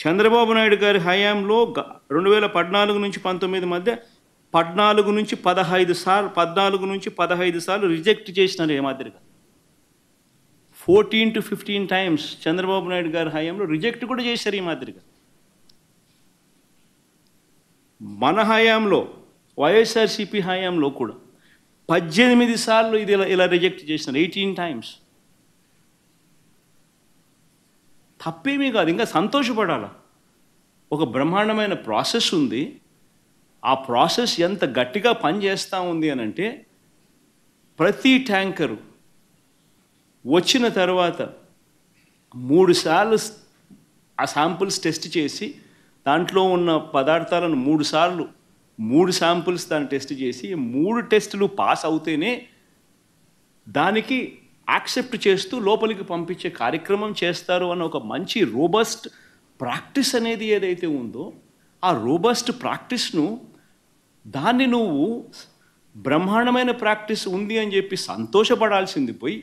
చంద్రబాబు నాయుడు గారి హయాంలో 2014 నుంచి 19 మధ్య 14 నుంచి 15 సార్లు రిజెక్ట్ చేసినారు. ఏ మాదిరిగా 14 to 15 టైమ్స్ చంద్రబాబు నాయుడు గారి హయాంలో రిజెక్ట్ కూడా చేశారు. ఈ మాదిరిగా మన హయాంలో వైఎస్ఆర్సీపీ హయాంలో కూడా 18 సార్లు ఇది ఇలా రిజెక్ట్ చేసినారు. 18 టైమ్స్. తప్పేమీ కాదు, ఇంకా సంతోషపడాల. ఒక బ్రహ్మాండమైన ప్రాసెస్ ఉంది. ఆ ప్రాసెస్ ఎంత గట్టిగా పనిచేస్తూ ఉంది అని అంటే, ప్రతి ట్యాంకరు వచ్చిన తర్వాత 3 సార్లు ఆ శాంపుల్స్ టెస్ట్ చేసి దాంట్లో ఉన్న పదార్థాలను 3 శాంపుల్స్ దాన్ని టెస్ట్ చేసి 3 టెస్టులు పాస్ అవుతేనే దానికి యాక్సెప్ట్ చేస్తూ లోపలికి పంపించే కార్యక్రమం చేస్తారు అన్న ఒక మంచి రోబస్ట్ ప్రాక్టీస్ అనేది ఏదైతే ఉందో, ఆ రోబస్ట్ ప్రాక్టీస్ను దాన్ని నువ్వు బ్రహ్మాండమైన ప్రాక్టీస్ ఉంది అని చెప్పి సంతోషపడాల్సింది పోయి,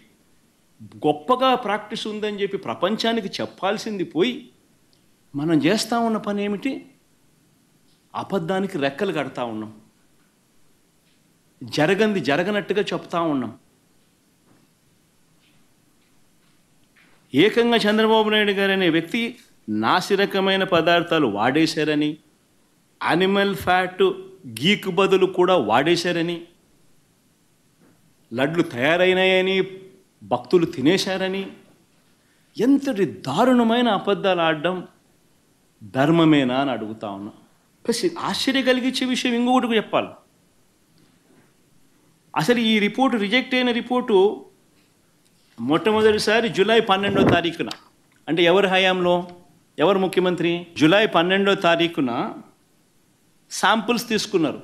గొప్పగా ప్రాక్టీస్ ఉందని చెప్పి ప్రపంచానికి చెప్పాల్సింది పోయి, మనం చేస్తూ ఉన్న పని ఏమిటి? అబద్ధానికి రెక్కలు కడతా ఉన్నాం, జరగనట్టుగా చెప్తా ఉన్నాం. ఏకంగా చంద్రబాబు నాయుడు గారు అనే వ్యక్తి నాసిరకమైన పదార్థాలు వాడేశారని, యానిమల్ ఫ్యాట్ గీకు బదులు కూడా వాడేశారని, లడ్లు తయారైనాయని భక్తులు తినేశారని, ఎంతటి దారుణమైన అబద్ధాలు ఆడడం ధర్మమేనా అని అడుగుతా ఉన్నా. ప్లస్ ఆశ్చర్య కలిగించే విషయం ఇంకొకటి చెప్పాలి. అసలు ఈ రిపోర్టు, రిజెక్ట్ అయిన రిపోర్టు మొట్టమొదటిసారి జూలై 12వ తారీఖున, అంటే ఎవరి హయాంలో, ఎవరు ముఖ్యమంత్రి? జూలై 12వ తారీఖున శాంపుల్స్ తీసుకున్నారు.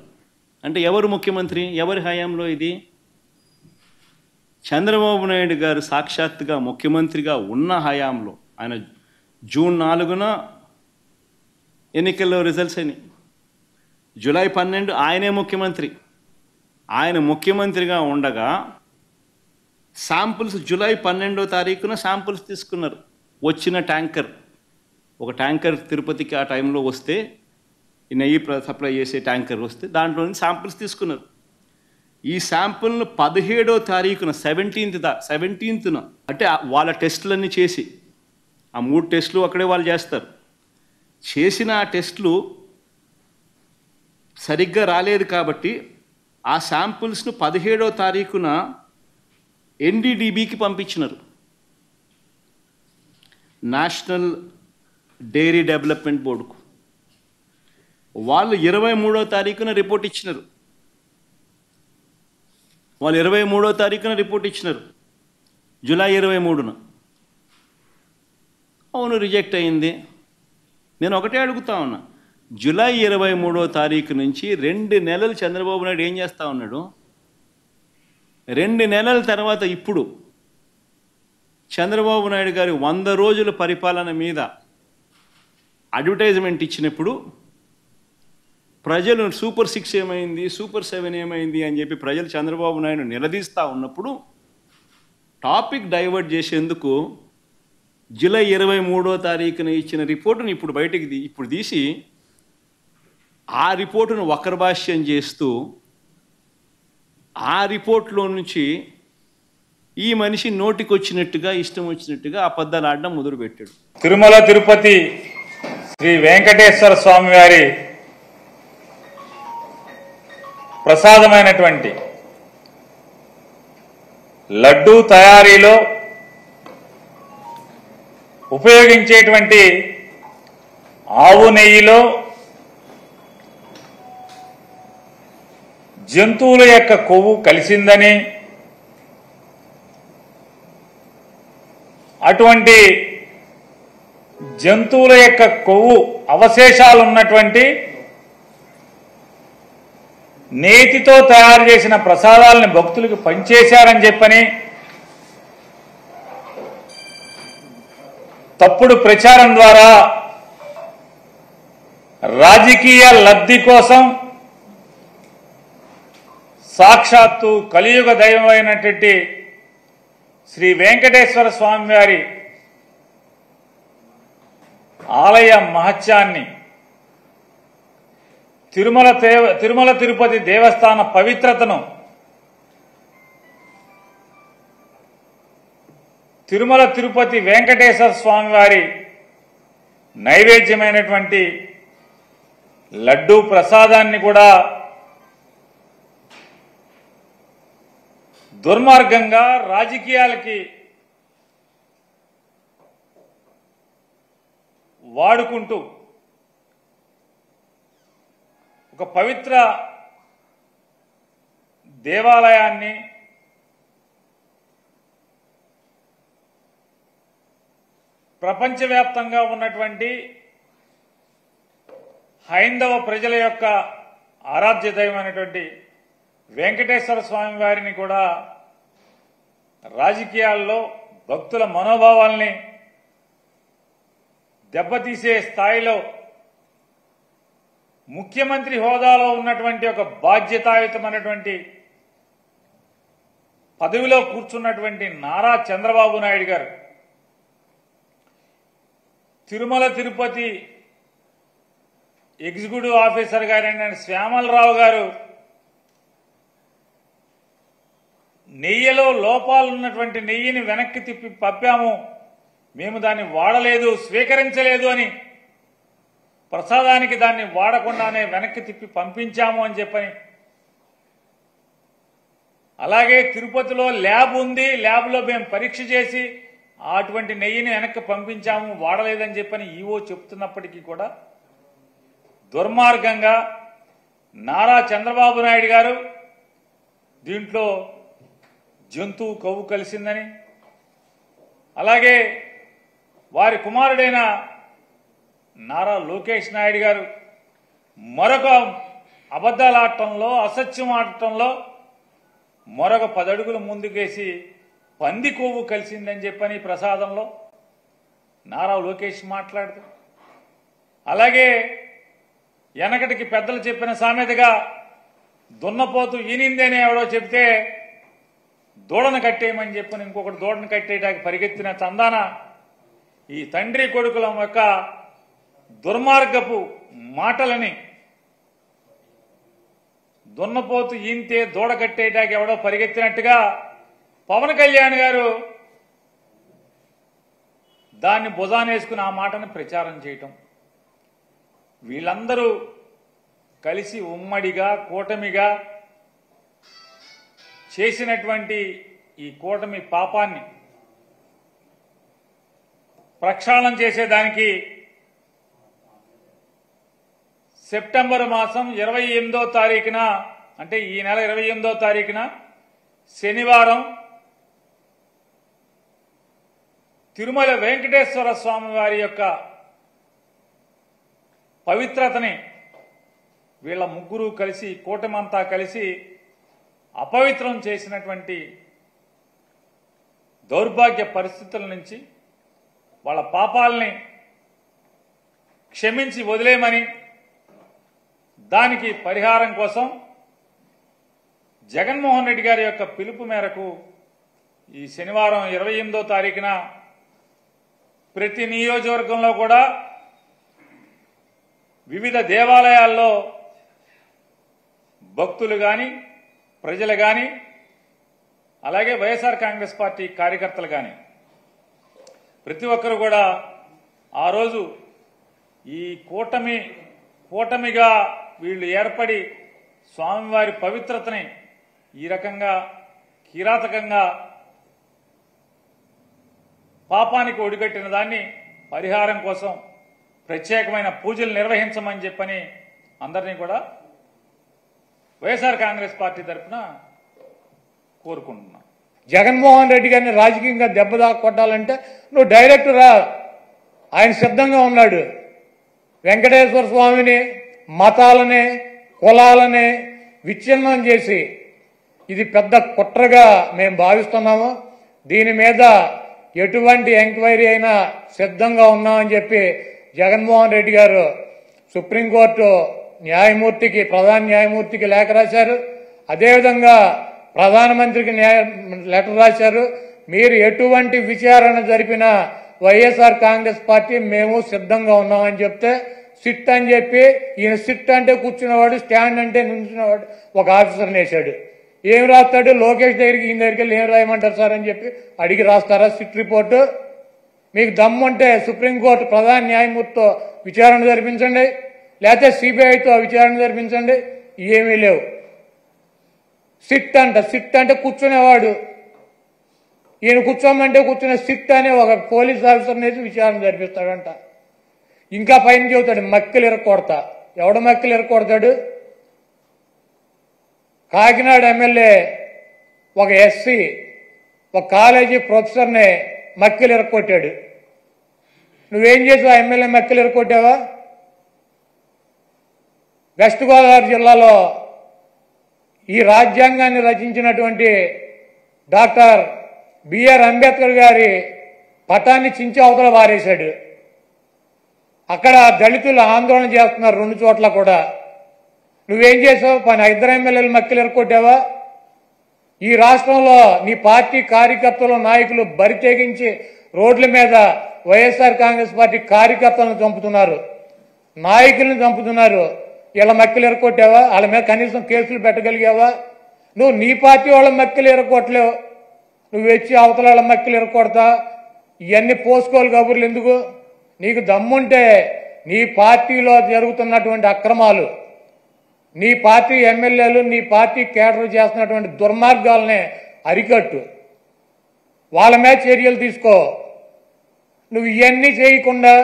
అంటే ఎవరు ముఖ్యమంత్రి, ఎవరి హయాంలో ఇది? చంద్రబాబు నాయుడు గారు సాక్షాత్తుగా ముఖ్యమంత్రిగా ఉన్న హయాంలో. ఆయన జూన్ 4న ఎన్నికల్లో రిజల్ట్స్ అయినాయి. జూలై 12 ఆయనే ముఖ్యమంత్రి. ఆయన ముఖ్యమంత్రిగా ఉండగా శాంపుల్స్ జూలై 12వ తారీఖున శాంపుల్స్ తీసుకున్నారు. వచ్చిన ట్యాంకర్, ఒక ట్యాంకర్ తిరుపతికి ఆ టైంలో వస్తే, నెయ్యి సప్లై చేసే ట్యాంకర్ వస్తే దాంట్లో నుంచి శాంపుల్స్ తీసుకున్నారు. ఈ శాంపుల్ను 17వ తారీఖున 17న అంటే వాళ్ళ టెస్టులన్నీ చేసి, ఆ 3 టెస్టులు అక్కడే వాళ్ళు చేస్తారు, చేసిన ఆ టెస్టులు సరిగ్గా రాలేదు కాబట్టి ఆ శాంపుల్స్ను 17వ తారీఖున ఎన్డీడీబీకి పంపించినారు, నేషనల్ డైరీ డెవలప్మెంట్ బోర్డుకు. వాళ్ళు 23వ తారీఖున రిపోర్ట్ ఇచ్చినారు. జూలై 23న. అవును, రిజెక్ట్ అయింది. నేను ఒకటే అడుగుతా ఉన్నా, జూలై 23వ తారీఖు నుంచి 2 నెలలు చంద్రబాబు నాయుడు ఏం చేస్తూ ఉన్నాడు? 2 నెలల తర్వాత ఇప్పుడు చంద్రబాబు నాయుడు గారి 100 రోజుల పరిపాలన మీద అడ్వర్టైజ్మెంట్ ఇచ్చినప్పుడు ప్రజలు సూపర్ 6 ఏమైంది, సూపర్ 7 ఏమైంది అని చెప్పి ప్రజలు చంద్రబాబు నాయుడు నిలదీస్తూ ఉన్నప్పుడు టాపిక్ డైవర్ట్ చేసేందుకు జూలై 23వ తారీఖున ఇచ్చిన రిపోర్టును ఇప్పుడు తీసి ఆ రిపోర్టును వక్రభాష్యం చేస్తూ ఆ రిపోర్ట్లో నుంచి ఈ మనిషి నోటికొచ్చినట్టుగా ఇష్టం వచ్చినట్టుగా అబద్ధాలు ఆడడం మొదలుపెట్టాడు. తిరుమల తిరుపతి శ్రీ వెంకటేశ్వర స్వామి వారి ప్రసాదమైనటువంటి లడ్డూ తయారీలో ఉపయోగించేటువంటి ఆవు నెయ్యిలో జంతువుల యొక్క కొవ్వు కలిసిందని, అటువంటి జంతువుల యొక్క కొవ్వు అవశేషాలు ఉన్నటువంటి నేతితో తయారు చేసిన ప్రసాదాలను భక్తులకు పంచేశారని చెప్పని తప్పుడు ప్రచారం ద్వారా రాజకీయ లబ్ధి కోసం సాక్షాత్తు కలియుగ దైవమైనటువంటి శ్రీ వెంకటేశ్వర స్వామి వారి ఆలయ మహత్యాన్ని, తిరుమల తిరుపతి దేవస్థాన పవిత్రతను, తిరుమల తిరుపతి వెంకటేశ్వర స్వామి వారి నైవేద్యమైనటువంటి లడ్డూ ప్రసాదాన్ని కూడా దుర్మార్గంగా రాజకీయాలకి వాడుకుంటూ ఒక పవిత్ర దేవాలయాన్ని ప్రపంచవ్యాప్తంగా ఉన్నటువంటి హైందవ ప్రజల యొక్క ఆరాధ్య దైవమైనటువంటి వెంకటేశ్వర స్వామి వారిని కూడా రాజకీయాల్లో భక్తుల మనోభావాల్ని దెబ్బతీసే స్థాయిలో ముఖ్యమంత్రి హోదాలో ఉన్నటువంటి ఒక బాధ్యతాయుతమైనటువంటి పదవిలో కూర్చున్నటువంటి నారా చంద్రబాబు నాయుడు గారు తిరుమల తిరుపతి ఎగ్జిక్యూటివ్ ఆఫీసర్ గారైన శ్యామలరావు గారు నెయ్యిలో లోపాలున్నటువంటి నెయ్యిని వెనక్కి తిప్పి పంపాము, మేము దాన్ని వాడలేదు, స్వీకరించలేదు అని, ప్రసాదానికి దాన్ని వాడకుండానే వెనక్కి తిప్పి పంపించాము అని చెప్పని, అలాగే తిరుపతిలో ల్యాబ్ ఉంది, ల్యాబ్లో మేము పరీక్ష చేసి అటువంటి నెయ్యిని వెనక్కి పంపించాము, వాడలేదని చెప్పని ఈవో చెప్తున్నప్పటికీ కూడా దుర్మార్గంగా నారా చంద్రబాబు నాయుడు గారు దీంట్లో జంతువు కొవ్వు కలిసిందని, అలాగే వారి కుమారుడైన నారా లోకేష్ నాయుడు గారు మరొక అబద్ధాలాడటంలో, అసత్యం ఆడటంలో మరొక 10 అడుగులు ముందుకేసి పంది కొవ్వు కలిసిందని చెప్పని ప్రసాదంలో నారా లోకేష్ మాట్లాడుతూ, అలాగే వెనకటికి పెద్దలు చెప్పిన సామెతగా దున్నపోతు ఈనిందని ఎవడో చెప్తే దూడను కట్టేయమని చెప్పని ఇంకొకటి దూడను కట్టేయడానికి పరిగెత్తిన చందాన ఈ తండ్రి కొడుకుల యొక్క దుర్మార్గపు మాటలని, దున్నపోతు ఈంతే దూడ కట్టేయడానికి ఎవడో పరిగెత్తినట్టుగా పవన్ కళ్యాణ్ గారు దాన్ని భుజానేసుకుని ఆ మాటను ప్రచారం చేయటం, వీళ్ళందరూ కలిసి ఉమ్మడిగా కూటమిగా చేసినటువంటి ఈ కూటమి పాపాన్ని ప్రక్షాళన చేసేదానికి సెప్టెంబర్ మాసం 28వ తారీఖున, అంటే ఈ నెల 28వ తారీఖున శనివారం తిరుమల వెంకటేశ్వర స్వామి వారి యొక్క పవిత్రతని వీళ్ళ ముగ్గురు కలిసి, కూటమంతా కలిసి అపవిత్రం చేసినటువంటి దౌర్భాగ్య పరిస్థితుల నుంచి వాళ్ళ పాపాలని క్షమించి వదిలేయమని, దానికి పరిహారం కోసం జగన్మోహన్ రెడ్డి గారి యొక్క పిలుపు మేరకు ఈ శనివారం 28వ తారీఖున ప్రతి నియోజకవర్గంలో కూడా వివిధ దేవాలయాల్లో భక్తులు కానీ, ప్రజలు కానీ, అలాగే వైఎస్ఆర్ కాంగ్రెస్ పార్టీ కార్యకర్తలు కానీ ప్రతి ఒక్కరు కూడా ఆ రోజు ఈ కూటమిగా వీళ్ళు ఏర్పడి స్వామివారి పవిత్రతని ఈ రకంగా కిరాతకంగా పాపానికి ఒడిగట్టిన దాన్ని పరిహారం కోసం ప్రత్యేకమైన పూజలు నిర్వహించమని చెప్పని అందరినీ కూడా వైఎస్ఆర్ కాంగ్రెస్ పార్టీ తరఫున కోరుకుంటున్నాం. జగన్మోహన్ రెడ్డి గారిని రాజకీయంగా దెబ్బదా కొట్టాలంటే నువ్వు డైరెక్ట్ రా, ఆయన సిద్ధంగా ఉన్నాడు. వెంకటేశ్వర స్వామిని, మతాలని, కులాలని విచ్ఛిన్నం చేసి ఇది పెద్ద కుట్రగా మేము భావిస్తున్నాము. దీని మీద ఎటువంటి ఎంక్వైరీ అయినా సిద్ధంగా ఉన్నామని చెప్పి జగన్మోహన్ రెడ్డి గారు సుప్రీంకోర్టు న్యాయమూర్తికి, ప్రధాన న్యాయమూర్తికి లేఖ రాశారు. అదేవిధంగా ప్రధానమంత్రికి లెటర్ రాశారు. మీరు ఎటువంటి విచారణ జరిపినా వైఎస్ఆర్ కాంగ్రెస్ పార్టీ మేము సిద్ధంగా ఉన్నామని చెప్తే సిట్ అని చెప్పి ఈయన సిట్ అంటే కూర్చున్నవాడు, స్టాండ్ అంటే నుంచున్నవాడు ఒక ఆఫీసర్ని వేశాడు. ఏం రాస్తాడు? లోకేష్ దగ్గరికి ఈయన దగ్గరికి వెళ్ళి ఏం రాయమంటారు సార్ అని చెప్పి అడిగి రాస్తారా సిట్ రిపోర్టు? మీకు దమ్ముంటే సుప్రీంకోర్టు ప్రధాన న్యాయమూర్తితో విచారణ జరిపించండి, లేకపోతే సిబిఐతో విచారణ జరిపించండి. ఏమీ లేవు. సిట్ అంటే కూర్చునేవాడు, ఈయన కూర్చోమంటే కూర్చునే సిట్ అనే ఒక పోలీస్ ఆఫీసర్ని వేసి విచారణ జరిపిస్తాడంట. ఇంకా పైన చెబుతాడు మక్కిలు ఇరక్కొడతా. ఎవడ మక్కిలు ఇరక్కొడతాడు? కాకినాడ ఎమ్మెల్యే ఒక ఎస్సీ ఒక కాలేజీ ప్రొఫెసర్ని మక్కిలు ఇరక్కొట్టాడు. నువ్వేం చేసావు? ఆ ఎమ్మెల్యే మక్కిలు ఇరక్కొట్టావా? వెస్ట్ గోదావరి జిల్లాలో ఈ రాజ్యాంగాన్ని రచించినటువంటి డాక్టర్ బిఆర్ అంబేద్కర్ గారి పటాన్ని చించి అవతల వారేశాడు. అక్కడ దళితులు ఆందోళన చేస్తున్నారు 2 చోట్ల కూడా. నువ్వేం చేసావు? 2 ఎమ్మెల్యేలు మక్కిలు ఎరకొట్టావా? ఈ రాష్ట్రంలో నీ పార్టీ కార్యకర్తలు నాయకులు బరి తెగించి రోడ్ల మీద వైఎస్ఆర్ కాంగ్రెస్ పార్టీ కార్యకర్తలను చంపుతున్నారు, నాయకులను చంపుతున్నారు. ఇలా మక్కిలు ఎరకొట్టావా? వాళ్ళ మీద కనీసం కేసులు పెట్టగలిగావా? నువ్వు నీ పార్టీ వాళ్ళ మక్కిలు ఎరకొట్టలేవు, నువ్వు వచ్చి అవతల వాళ్ళ మక్కిలు ఎరకొడతా. ఇవన్నీ పోసుకోవాలి కబుర్లు ఎందుకు? నీకు దమ్ముంటే నీ పార్టీలో జరుగుతున్నటువంటి అక్రమాలు, నీ పార్టీ ఎమ్మెల్యేలు, నీ పార్టీ కేడర్ చేస్తున్నటువంటి దుర్మార్గాలనే అరికట్టు, వాళ్ళ మీద చర్యలు తీసుకో. నువ్వు ఇవన్నీ చేయకుండా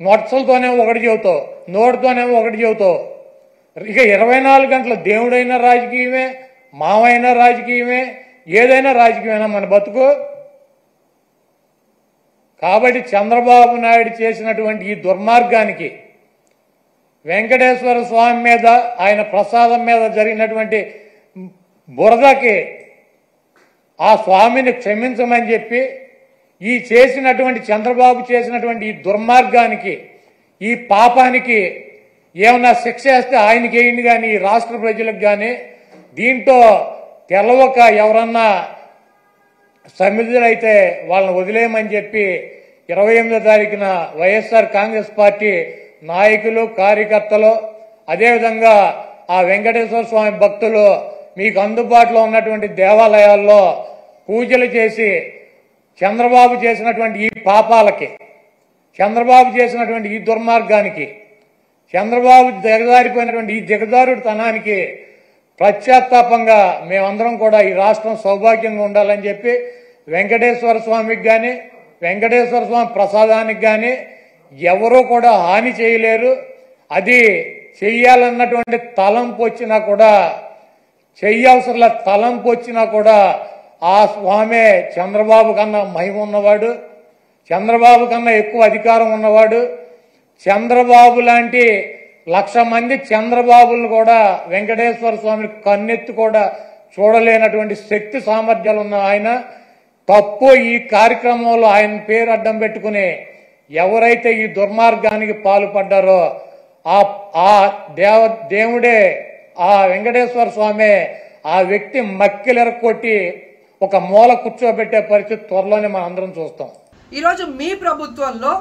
నొట్సలతోనేమో ఒకటి చెబుతావు, నోటితోనేమో ఒకటి చెబుతావు. ఇక 24 గంటలు దేవుడైనా రాజకీయమే, మావైనా రాజకీయమే, ఏదైనా రాజకీయమైనా మన బతుకు. కాబట్టి చంద్రబాబు నాయుడు చేసినటువంటి ఈ దుర్మార్గానికి, వెంకటేశ్వర స్వామి మీద ఆయన ప్రసాదం మీద జరిగినటువంటి బురదకి ఆ స్వామిని క్షమించమని చెప్పి, ఈ చేసినటువంటి చంద్రబాబు చేసినటువంటి ఈ దుర్మార్గానికి, ఈ పాపానికి ఏమన్నా శిక్ష వేస్తే ఆయనకి వేయండి కానీ ఈ రాష్ట్ర ప్రజలకు కానీ, దీంట్లో తెలవక ఎవరన్నా సమిధులైతే వాళ్ళని వదిలేయమని చెప్పి 28వ తారీఖున వైఎస్ఆర్ కాంగ్రెస్ పార్టీ నాయకులు, కార్యకర్తలు, అదేవిధంగా ఆ వెంకటేశ్వర స్వామి భక్తులు మీకు అందుబాటులో ఉన్నటువంటి దేవాలయాల్లో పూజలు చేసి చంద్రబాబు చేసినటువంటి ఈ పాపాలకి, చంద్రబాబు చేసినటువంటి ఈ దుర్మార్గానికి, చంద్రబాబు దిగజారిపోయినటువంటి ఈ దిగజారుడుతనానికి ప్రత్యాత్తాపంగా మేమందరం కూడా ఈ రాష్ట్రం సౌభాగ్యంగా ఉండాలని చెప్పి వెంకటేశ్వర స్వామికి కానీ, వెంకటేశ్వర స్వామి ప్రసాదానికి కానీ ఎవరూ కూడా హాని చేయలేరు. అది చెయ్యాలన్నటువంటి తలంపు వచ్చినా కూడా, చెయ్యవసరంలా తలంపు వచ్చినా కూడా ఆ స్వామే చంద్రబాబు కన్నా మహిమ ఉన్నవాడు, చంద్రబాబు కన్నా ఎక్కువ అధికారం ఉన్నవాడు. చంద్రబాబు లాంటి 1,00,000 మంది చంద్రబాబులను కూడా వెంకటేశ్వర స్వామిని కన్నెత్తి కూడా చూడలేనటువంటి శక్తి సామర్థ్యాలు ఉన్న ఆయన తప్పు ఈ కార్యక్రమంలో ఆయన పేరు అడ్డం పెట్టుకుని ఎవరైతే ఈ దుర్మార్గానికి పాల్పడ్డారో ఆ దేవుడే, ఆ వెంకటేశ్వర స్వామి ఆ వ్యక్తి మక్కిలెరకొట్టి ఒక మూల కూర్చోబెట్టే పరిస్థితి త్వరలోనే మనం అందరం చూస్తాం. ఈరోజు మీ ప్రభుత్వంలో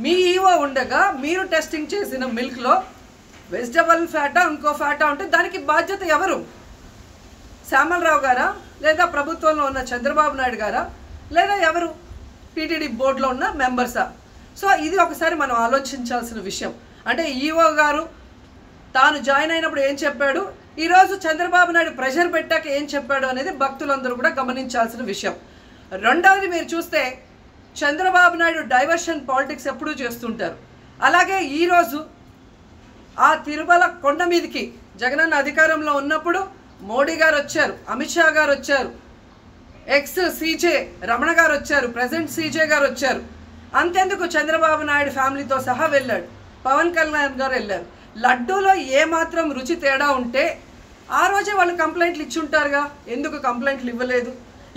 మీ ఈవో ఉండగా మీరు టెస్టింగ్ చేసిన మిల్క్లో వెజిటబుల్ ఫ్యాటా ఇంకో ఫ్యాటా ఉంటే దానికి బాధ్యత ఎవరు? శ్యామలరావు గారా, లేదా ప్రభుత్వంలో ఉన్న చంద్రబాబు నాయుడు గారా, లేదా ఎవరు? టీటీడీ బోర్డులో ఉన్న మెంబర్సా? సో ఇది ఒకసారి మనం ఆలోచించాల్సిన విషయం. అంటే ఈవో గారు తాను జాయిన్ అయినప్పుడు ఏం చెప్పాడు, ఈరోజు చంద్రబాబు నాయుడు ప్రెషర్ పెట్టాక ఏం చెప్పాడు అనేది భక్తులందరూ కూడా గమనించాల్సిన విషయం. రెండవది, మీరు చూస్తే చంద్రబాబు నాయుడు డైవర్షన్ పాలిటిక్స్ ఎప్పుడూ చేస్తుంటారు. అలాగే ఈరోజు ఆ తిరుమల కొండ మీదకి జగనన్న అధికారంలో ఉన్నప్పుడు మోడీ గారు వచ్చారు, అమిత్ షా గారు వచ్చారు, ఎక్స్ సీజే రమణ గారు వచ్చారు, ప్రెసెంట్ సీజే గారు వచ్చారు. అంతెందుకు చంద్రబాబు నాయుడు ఫ్యామిలీతో సహా వెళ్ళాడు, పవన్ కళ్యాణ్ గారు వెళ్ళారు. లడ్డూలో ఏమాత్రం రుచి తేడా ఉంటే ఆ రోజే వాళ్ళు కంప్లైంట్లు ఇచ్చుంటారుగా, ఎందుకు కంప్లైంట్లు ఇవ్వలేదు?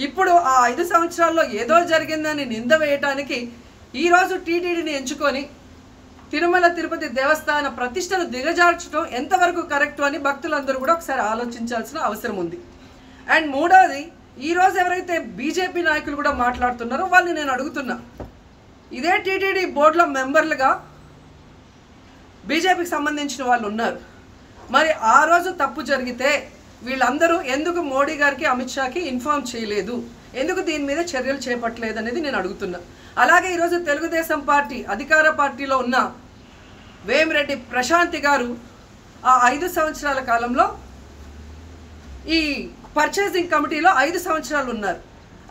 ఇప్పుడు ఆ 5 సంవత్సరాల్లో ఏదో జరిగిందని నింద వేయటానికి ఈరోజు టీటీడీని ఎంచుకొని తిరుమల తిరుపతి దేవస్థాన ప్రతిష్టను దిగజార్చడం ఎంతవరకు కరెక్ట్ అని భక్తులందరూ కూడా ఒకసారి ఆలోచించాల్సిన అవసరం ఉంది. అండ్ మూడవది, ఈరోజు ఎవరైతే బీజేపీ నాయకులు కూడా మాట్లాడుతున్నారో వాళ్ళని నేను అడుగుతున్నా, ఇదే టీటీడీ బోర్డులో మెంబర్లుగా బీజేపీకి సంబంధించిన వాళ్ళు ఉన్నారు. మరి ఆ రోజు తప్పు జరిగితే వీళ్ళందరూ ఎందుకు మోడీ గారికి, అమిత్ షాకి ఇన్ఫార్మ్ చేయలేదు, ఎందుకు దీని మీద చర్యలు చేపట్టలేదు అనేది నేను అడుగుతున్నా. అలాగే ఈరోజు తెలుగుదేశం పార్టీ అధికార పార్టీలో ఉన్న వేమిరెడ్డి ప్రశాంతి గారు ఆ 5 సంవత్సరాల కాలంలో ఈ పర్చేసింగ్ కమిటీలో 5 సంవత్సరాలు ఉన్నారు.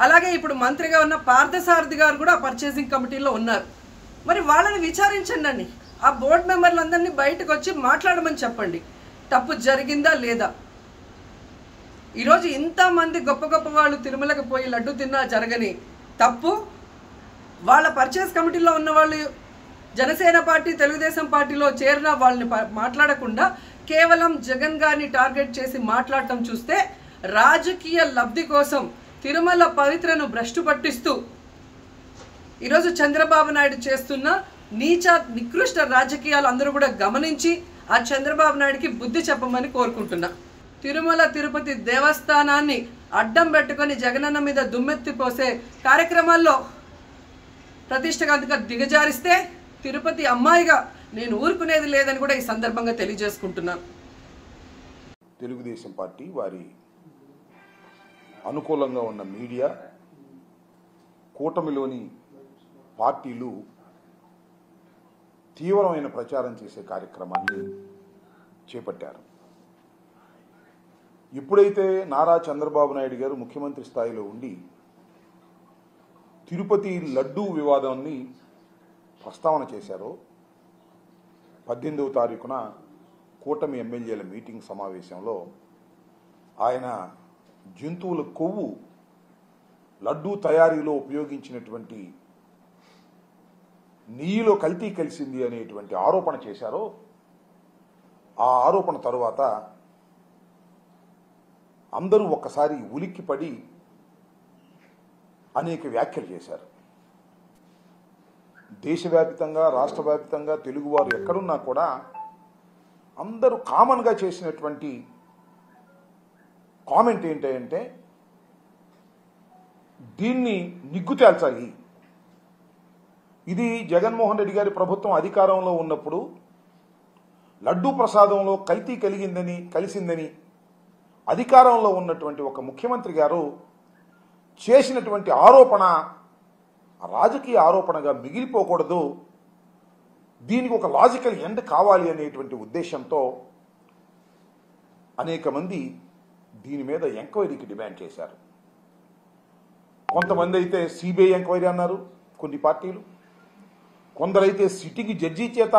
అలాగే ఇప్పుడు మంత్రిగా ఉన్న పార్థసారథి గారు కూడా పర్చేసింగ్ కమిటీలో ఉన్నారు. మరి వాళ్ళని విచారించండి, ఆ బోర్డు మెంబర్లందరినీ బయటకు వచ్చి మాట్లాడమని చెప్పండి, తప్పు జరిగిందా లేదా. ఈరోజు ఇంతమంది గొప్ప గొప్ప వాళ్ళు తిరుమలకు పోయి లడ్డు తిన్నా జరగని తప్పు వాళ్ళ పర్చేస్ కమిటీలో ఉన్న వాళ్ళు జనసేన పార్టీ, తెలుగుదేశం పార్టీలో చేరిన వాళ్ళని మాట్లాడకుండా కేవలం జగన్ గారిని టార్గెట్ చేసి మాట్లాడటం చూస్తే రాజకీయ లబ్ధి కోసం తిరుమల పవిత్రను భ్రష్టు పట్టిస్తూ ఈరోజు చంద్రబాబు నాయుడు చేస్తున్న నీచ నికృష్ట రాజకీయాలు అందరూ కూడా గమనించి ఆ చంద్రబాబు నాయుడికి బుద్ధి చెప్పమని కోరుకుంటున్నా. తిరుమల తిరుపతి దేవస్థానాన్ని అడ్డం పెట్టుకొని జగనన్న మీద దుమ్మెత్తి పోసే కార్యక్రమాల్లో ప్రతిష్టగా దిగజారిస్తే తిరుపతి అమ్మాయిగా నేను ఊరుకునేది లేదని కూడా ఈ సందర్భంగా తెలియజేసుకుంటున్నాను. తెలుగుదేశం పార్టీ వారి అనుకూలంగా ఉన్న మీడియా, కూటమిలోని పార్టీలు తీవ్రమైన ప్రచారం చేసే కార్యక్రమాన్ని చేపట్టారు. ఎప్పుడైతే నారా చంద్రబాబు నాయుడు గారు ముఖ్యమంత్రి స్థాయిలో ఉండి తిరుపతి లడ్డూ వివాదాన్ని ప్రస్తావన చేశారో 18వ తారీఖున కూటమి ఎమ్మెల్యేల మీటింగ్ సమావేశంలో ఆయన జంతువుల కొవ్వు లడ్డూ తయారీలో ఉపయోగించినటువంటి నెయ్యిలో కల్తీ కలిసింది అనేటువంటి ఆరోపణ చేశారో, ఆ ఆరోపణ తరువాత అందరూ ఒక్కసారి ఉలిక్కిపడి అనేక వ్యాఖ్యలు చేశారు. దేశవ్యాప్తంగా, రాష్ట్ర వ్యాప్తంగా తెలుగువారు ఎక్కడున్నా కూడా అందరూ కామన్గా చేసినటువంటి కామెంట్ ఏంటంటే దీన్ని నిగ్గు తేల్చాలి. ఇది జగన్మోహన్ రెడ్డి గారి ప్రభుత్వం అధికారంలో ఉన్నప్పుడు లడ్డూ ప్రసాదంలో కల్తీ కలిసిందని అధికారంలో ఉన్నటువంటి ఒక ముఖ్యమంత్రి గారు చేసినటువంటి ఆరోపణ రాజకీయ ఆరోపణగా మిగిలిపోకూడదు, దీనికి ఒక లాజికల్ ఎండ్ కావాలి అనేటువంటి ఉద్దేశంతో అనేక మంది దీని మీద ఎంక్వైరీకి డిమాండ్ చేశారు. కొంతమంది అయితే సిబిఐ ఎంక్వైరీ అన్నారు, కొన్ని పార్టీలు. కొందరైతే సిట్టింగ్ జడ్జి చేత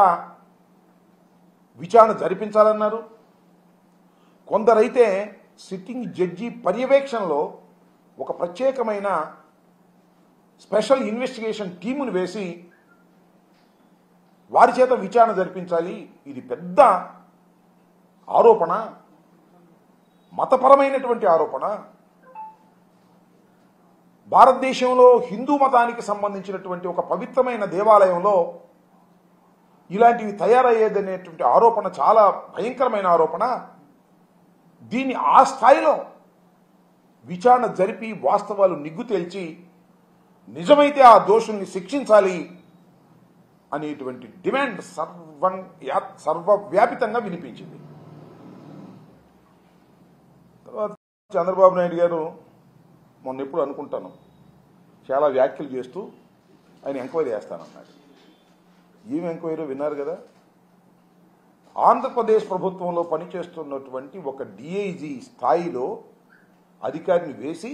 విచారణ జరిపించాలన్నారు. కొందరైతే సిట్టింగ్ జడ్జి పర్యవేక్షణలో ఒక ప్రత్యేకమైన స్పెషల్ ఇన్వెస్టిగేషన్ టీమును వేసి వారి చేత విచారణ జరిపించాలి. ఇది పెద్ద ఆరోపణ, మతపరమైనటువంటి ఆరోపణ. భారతదేశంలో హిందూ మతానికి సంబంధించినటువంటి ఒక పవిత్రమైన దేవాలయంలో ఇలాంటివి తయారయ్యేదనేటువంటి ఆరోపణ చాలా భయంకరమైన ఆరోపణ. దీన్ని ఆ స్థాయిలో విచారణ జరిపి వాస్తవాలు నిగ్గు తేల్చి నిజమైతే ఆ దోషుల్ని శిక్షించాలి అనేటువంటి డిమాండ్ సర్వవ్యాపితంగా వినిపించింది. తర్వాత చంద్రబాబు నాయుడు గారు మొన్న ఎప్పుడు అనుకుంటాను చాలా వ్యాఖ్యలు చేస్తూ ఆయన ఎంక్వైరీ చేస్తానన్నాడు. ఏం ఎంక్వైరీ విన్నారు కదా. ఆంధ్రప్రదేశ్ ప్రభుత్వంలో పనిచేస్తున్నటువంటి ఒక డిఐజీ స్థాయిలో అధికారిని వేసి